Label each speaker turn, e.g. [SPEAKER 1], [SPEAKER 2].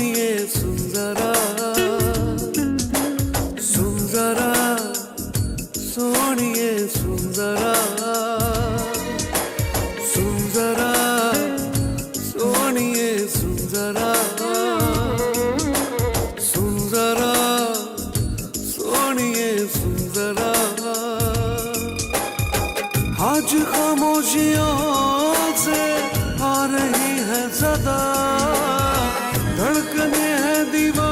[SPEAKER 1] सोनिए सुंदरा सुंदरा सोनिए सुंदरा सुंदरा सोनिए सुंदरा सुंदरा सोनिए सुंदरा आज खामोशियों से आ रही है सदा धड़कने हैं दीवार